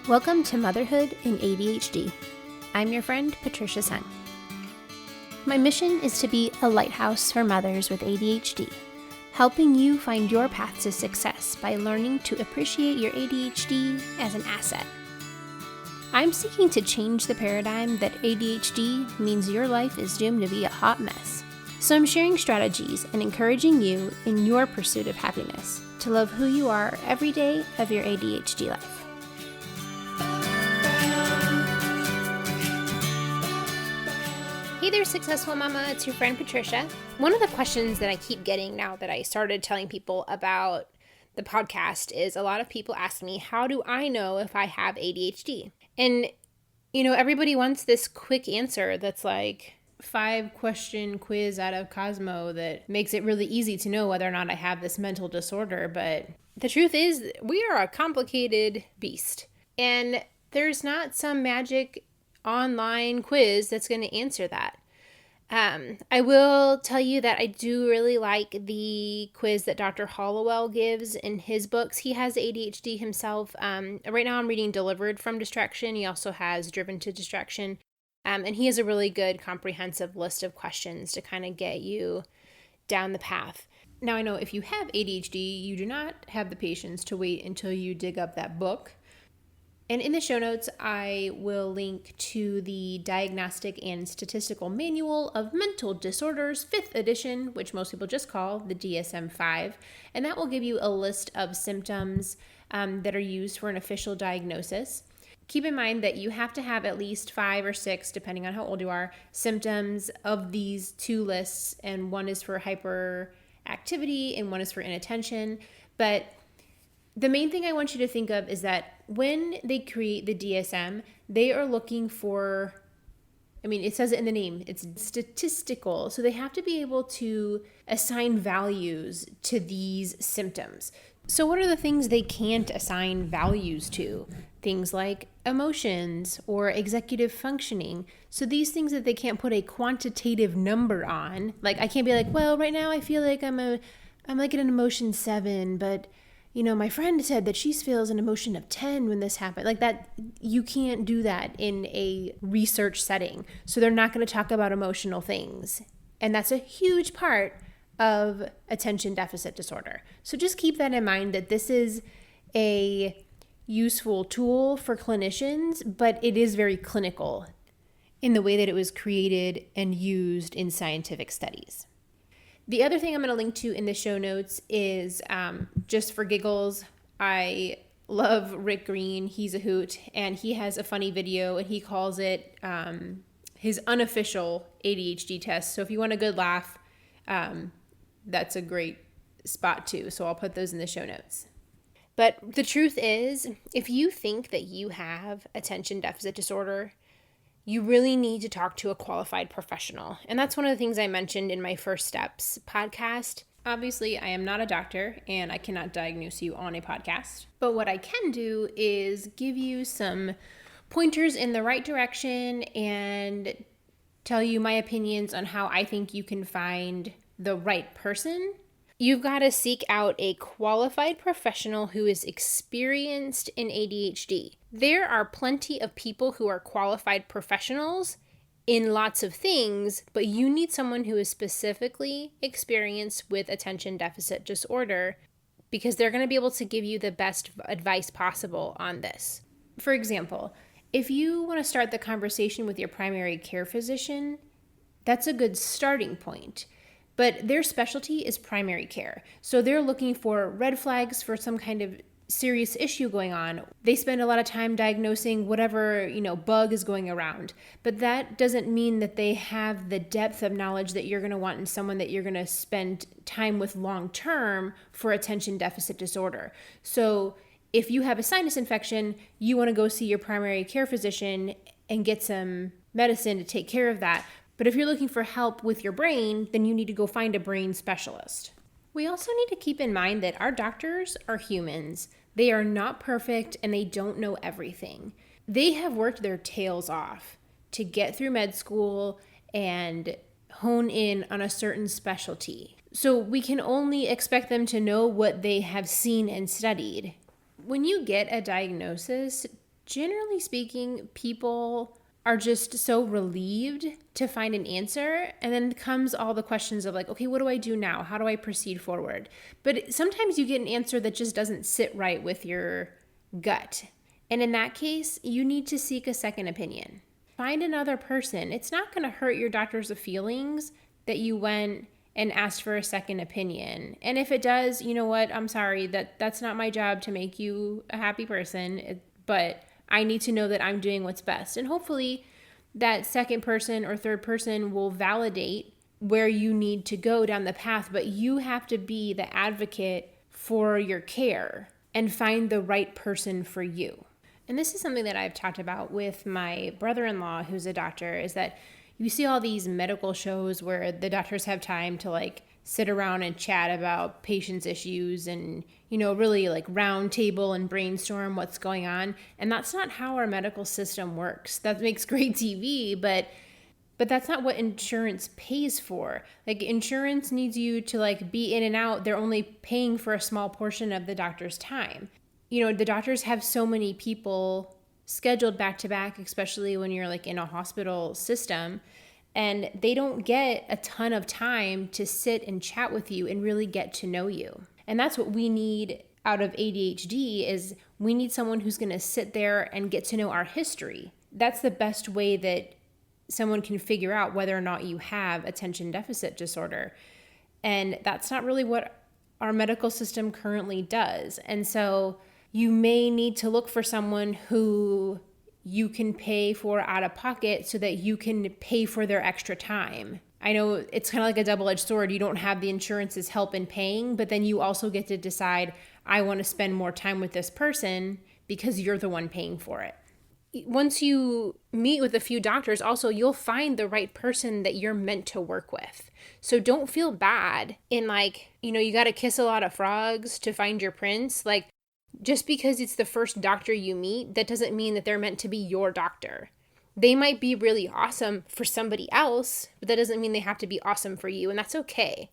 Welcome to Motherhood in ADHD. I'm your friend, Patricia Sun. My mission is to be a lighthouse for mothers with ADHD, helping you find your path to success by learning to appreciate your ADHD as an asset. I'm seeking to change the paradigm that ADHD means your life is doomed to be a hot mess. So I'm sharing strategies and encouraging you in your pursuit of happiness to love who you are every day of your ADHD life. Hey there, successful mama, it's your friend Patricia. One of the questions that I keep getting now that I started telling people about the podcast is a lot of people ask me, how do I know if I have ADHD? And, everybody wants this quick answer that's like 5-question quiz out of Cosmo that makes it really easy to know whether or not I have this mental disorder. But the truth is, we are a complicated beast. And there's not some magic online quiz that's going to answer that. I will tell you that I do really like the quiz that Dr. Hollowell gives in his books. He has ADHD himself. Right now I'm reading Delivered from Distraction. He also has Driven to Distraction. And he has a really good comprehensive list of questions to kind of get you down the path. Now I know if you have ADHD, you do not have the patience to wait until you dig up that book. And in the show notes, I will link to the Diagnostic and Statistical Manual of Mental Disorders, 5th edition, which most people just call the DSM-5. And that will give you a list of symptoms that are used for an official diagnosis. Keep in mind that you have to have at least 5 or 6, depending on how old you are, symptoms of these two lists. And one is for hyperactivity and one is for inattention. But the main thing I want you to think of is that when they create the DSM, they are looking for, it says it in the name, it's statistical. So they have to be able to assign values to these symptoms. So what are the things they can't assign values to? Things like emotions or executive functioning. So these things that they can't put a quantitative number on, like I can't be like, well, right now I feel like I'm like an emotion 7, but my friend said that she feels an emotion of 10 when this happened. Like that, you can't do that in a research setting. So they're not going to talk about emotional things. And that's a huge part of attention deficit disorder. So just keep that in mind, that this is a useful tool for clinicians, but it is very clinical in the way that it was created and used in scientific studies. The other thing I'm going to link to in the show notes is, just for giggles, I love Rick Green. He's a hoot, and he has a funny video, and he calls it his unofficial ADHD test. So if you want a good laugh, that's a great spot too. So I'll put those in the show notes. But the truth is, if you think that you have attention deficit disorder, you really need to talk to a qualified professional. And that's one of the things I mentioned in my First Steps podcast. Obviously, I am not a doctor and I cannot diagnose you on a podcast. But what I can do is give you some pointers in the right direction and tell you my opinions on how I think you can find the right person. You've got to seek out a qualified professional who is experienced in ADHD. There are plenty of people who are qualified professionals in lots of things, but you need someone who is specifically experienced with attention deficit disorder because they're going to be able to give you the best advice possible on this. For example, if you want to start the conversation with your primary care physician, that's a good starting point. But their specialty is primary care. So they're looking for red flags for some kind of serious issue going on. They spend a lot of time diagnosing whatever, bug is going around. But that doesn't mean that they have the depth of knowledge that you're going to want in someone that you're going to spend time with long term for attention deficit disorder. So if you have a sinus infection, you want to go see your primary care physician and get some medicine to take care of that. But if you're looking for help with your brain, then you need to go find a brain specialist. We also need to keep in mind that our doctors are humans. They are not perfect and they don't know everything. They have worked their tails off to get through med school and hone in on a certain specialty. So we can only expect them to know what they have seen and studied. When you get a diagnosis, Generally speaking, people are just so relieved to find an answer. And then comes all the questions of like, okay, what do I do now? How do I proceed forward? But sometimes you get an answer that just doesn't sit right with your gut. And in that case, you need to seek a second opinion. Find another person. It's not going to hurt your doctor's feelings that you went and asked for a second opinion. And if it does, you know what? I'm sorry, that's not my job to make you a happy person, but I need to know that I'm doing what's best. And hopefully that second person or third person will validate where you need to go down the path, but you have to be the advocate for your care and find the right person for you. And this is something that I've talked about with my brother-in-law, who's a doctor, is that you see all these medical shows where the doctors have time to like sit around and chat about patients' issues and, really like round table and brainstorm what's going on. And that's not how our medical system works. That makes great TV, but that's not what insurance pays for. Like insurance needs you to like be in and out. They're only paying for a small portion of the doctor's time. The doctors have so many people scheduled back to back, especially when you're like in a hospital system, and they don't get a ton of time to sit and chat with you and really get to know you. And that's what we need out of ADHD is we need someone who's going to sit there and get to know our history. That's the best way that someone can figure out whether or not you have attention deficit disorder. And that's not really what our medical system currently does. And so you may need to look for someone who you can pay for out of pocket so that you can pay for their extra time. I know it's kind of like a double-edged sword. You don't have the insurance's help in paying, but then you also get to decide, I want to spend more time with this person because you're the one paying for it. Once you meet with a few doctors, also, you'll find the right person that you're meant to work with. So don't feel bad in you got to kiss a lot of frogs to find your prince. Like, just because it's the first doctor you meet, that doesn't mean that they're meant to be your doctor. They might be really awesome for somebody else, but that doesn't mean they have to be awesome for you, and that's okay.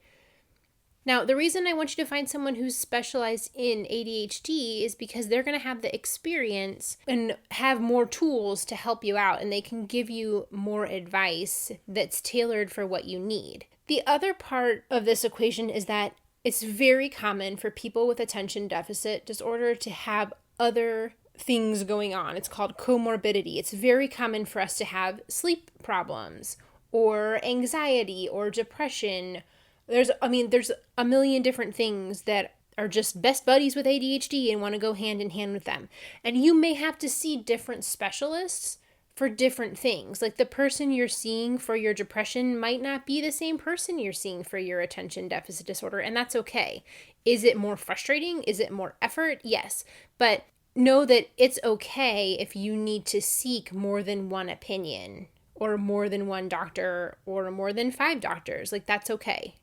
Now, the reason I want you to find someone who's specialized in ADHD is because they're going to have the experience and have more tools to help you out, and they can give you more advice that's tailored for what you need. The other part of this equation is that it's very common for people with attention deficit disorder to have other things going on. It's called comorbidity. It's very common for us to have sleep problems or anxiety or depression. There's a million different things that are just best buddies with ADHD and want to go hand in hand with them. And you may have to see different specialists for different things. Like the person you're seeing for your depression might not be the same person you're seeing for your attention deficit disorder, and that's okay. Is it more frustrating? Is it more effort? Yes. But know that it's okay if you need to seek more than one opinion or more than one doctor or more than 5 doctors. Like that's okay.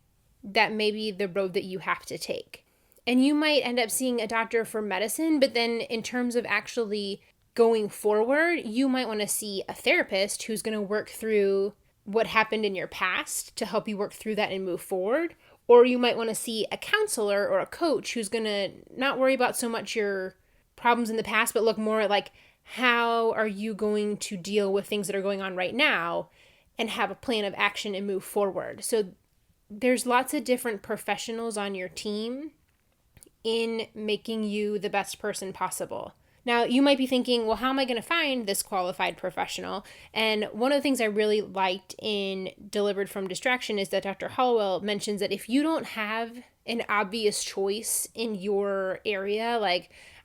That may be the road that you have to take. And you might end up seeing a doctor for medicine, but then in terms of actually going forward, you might want to see a therapist who's going to work through what happened in your past to help you work through that and move forward. Or you might want to see a counselor or a coach who's going to not worry about so much your problems in the past, but look more at like, how are you going to deal with things that are going on right now and have a plan of action and move forward. So there's lots of different professionals on your team in making you the best person possible. Now, you might be thinking, well, how am I going to find this qualified professional? And one of the things I really liked in Delivered from Distraction is that Dr. Hollowell mentions that if you don't have an obvious choice in your area,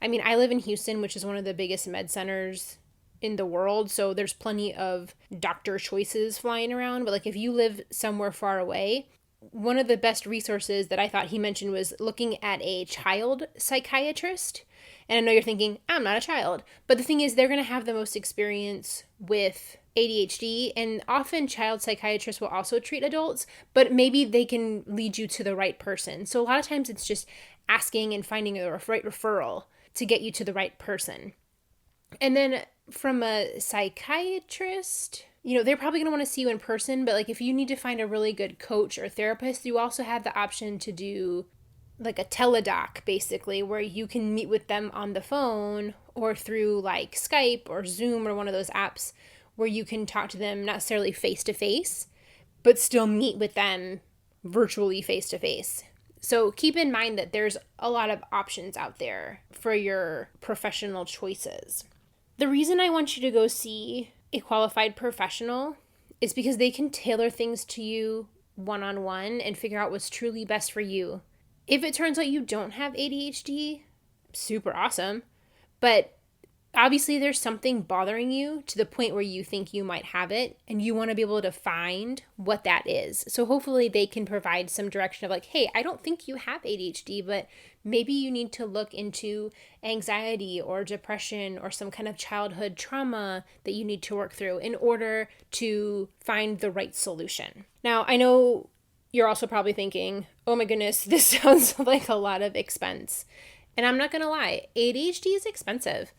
I live in Houston, which is one of the biggest med centers in the world, so there's plenty of doctor choices flying around. But if you live somewhere far away, one of the best resources that I thought he mentioned was looking at a child psychiatrist. And I know you're thinking, I'm not a child. But the thing is, they're going to have the most experience with ADHD. And often child psychiatrists will also treat adults, but maybe they can lead you to the right person. So a lot of times it's just asking and finding a right referral to get you to the right person. And then from a psychiatrist, they're probably going to want to see you in person. But if you need to find a really good coach or therapist, you also have the option to do like a teledoc, basically, where you can meet with them on the phone or through like Skype or Zoom or one of those apps where you can talk to them not necessarily face to face, but still meet with them virtually face to face. So keep in mind that there's a lot of options out there for your professional choices. The reason I want you to go see a qualified professional is because they can tailor things to you one-on-one and figure out what's truly best for you. If it turns out you don't have ADHD, super awesome. But obviously there's something bothering you to the point where you think you might have it, and you want to be able to find what that is. So hopefully they can provide some direction of like, hey, I don't think you have ADHD, but maybe you need to look into anxiety or depression or some kind of childhood trauma that you need to work through in order to find the right solution. Now, I know you're also probably thinking, oh my goodness, this sounds like a lot of expense. And I'm not going to lie, ADHD is expensive.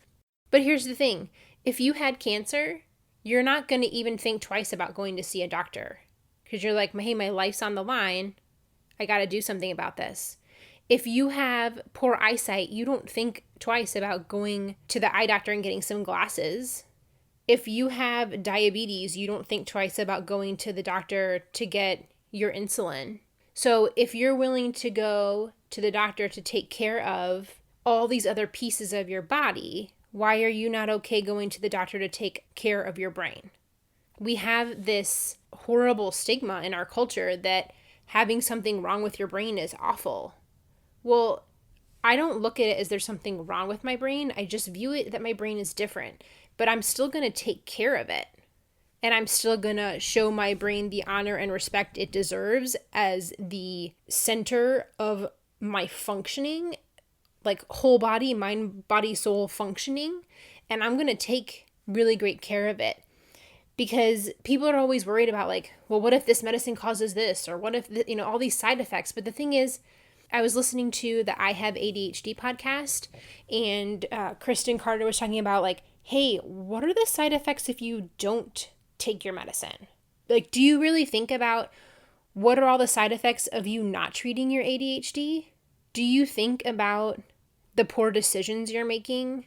But here's the thing, if you had cancer, you're not going to even think twice about going to see a doctor because you're like, hey, my life's on the line. I got to do something about this. If you have poor eyesight, you don't think twice about going to the eye doctor and getting some glasses. If you have diabetes, you don't think twice about going to the doctor to get your insulin. So if you're willing to go to the doctor to take care of all these other pieces of your body, why are you not okay going to the doctor to take care of your brain? We have this horrible stigma in our culture that having something wrong with your brain is awful. Well, I don't look at it as there's something wrong with my brain. I just view it that my brain is different, but I'm still going to take care of it. And I'm still going to show my brain the honor and respect it deserves as the center of my functioning, like whole body, mind, body, soul functioning. And I'm going to take really great care of it, because people are always worried about like, well, what if this medicine causes this? Or what if, all these side effects. But the thing is, I was listening to the I Have ADHD podcast, and Kristen Carter was talking about like, hey, what are the side effects if you don't take your medicine? Like, do you really think about what are all the side effects of you not treating your ADHD? Do you think about the poor decisions you're making?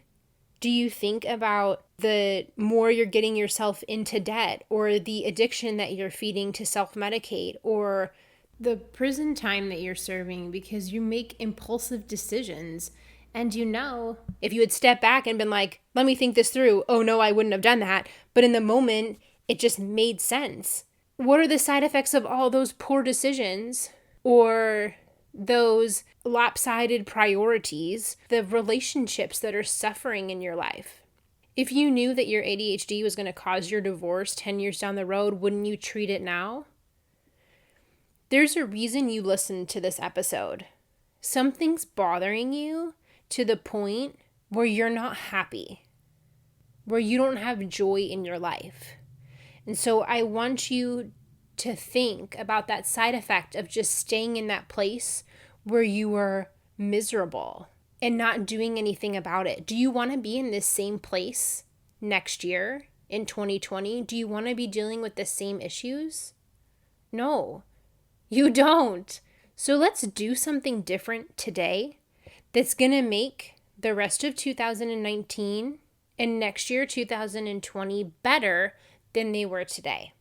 Do you think about the more you're getting yourself into debt, or the addiction that you're feeding to self-medicate, or the prison time that you're serving because you make impulsive decisions? And if you had stepped back and been like, let me think this through, oh no, I wouldn't have done that. But in the moment, it just made sense. What are the side effects of all those poor decisions, or those lopsided priorities, the relationships that are suffering in your life? If you knew that your ADHD was going to cause your divorce 10 years down the road, wouldn't you treat it now? There's a reason you listened to this episode. Something's bothering you to the point where you're not happy, where you don't have joy in your life. And so I want you to think about that side effect of just staying in that place where you were miserable and not doing anything about it. Do you want to be in this same place next year in 2020? Do you want to be dealing with the same issues? No, you don't. So let's do something different today that's going to make the rest of 2019 and next year, 2020, better than they were today.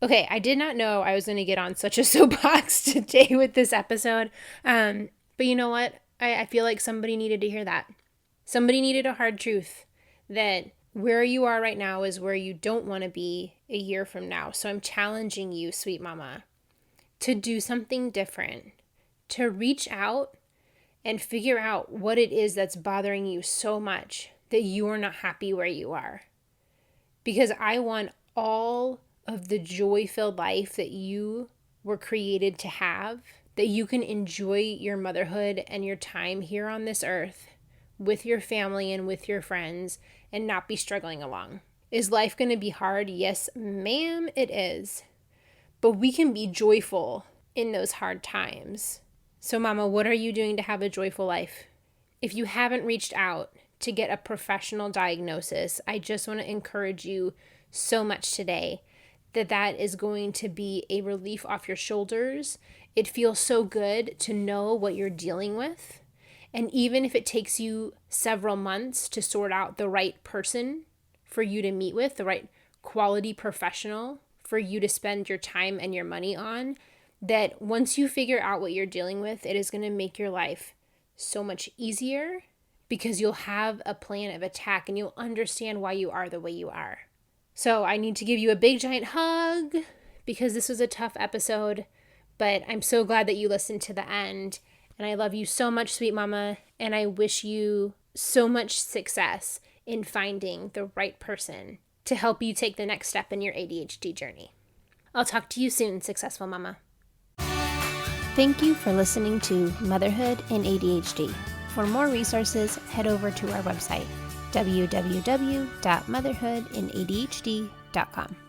Okay, I did not know I was going to get on such a soapbox today with this episode. But you know what? I feel like somebody needed to hear that. Somebody needed a hard truth that where you are right now is where you don't want to be a year from now. So I'm challenging you, sweet mama, to do something different, to reach out and figure out what it is that's bothering you so much that you are not happy where you are. Because I want all of the joy-filled life that you were created to have, that you can enjoy your motherhood and your time here on this earth with your family and with your friends and not be struggling along. Is life going to be hard? Yes, ma'am, it is. But we can be joyful in those hard times. So mama, what are you doing to have a joyful life? If you haven't reached out to get a professional diagnosis, I just want to encourage you so much today that is going to be a relief off your shoulders. It feels so good to know what you're dealing with. And even if it takes you several months to sort out the right person for you to meet with, the right quality professional for you to spend your time and your money on, that once you figure out what you're dealing with, it is going to make your life so much easier because you'll have a plan of attack and you'll understand why you are the way you are. So I need to give you a big giant hug because this was a tough episode, but I'm so glad that you listened to the end. And I love you so much, sweet mama, and I wish you so much success in finding the right person to help you take the next step in your ADHD journey. I'll talk to you soon, successful mama. Thank you for listening to Motherhood and ADHD. For more resources, head over to our website, www.motherhoodandadhd.com.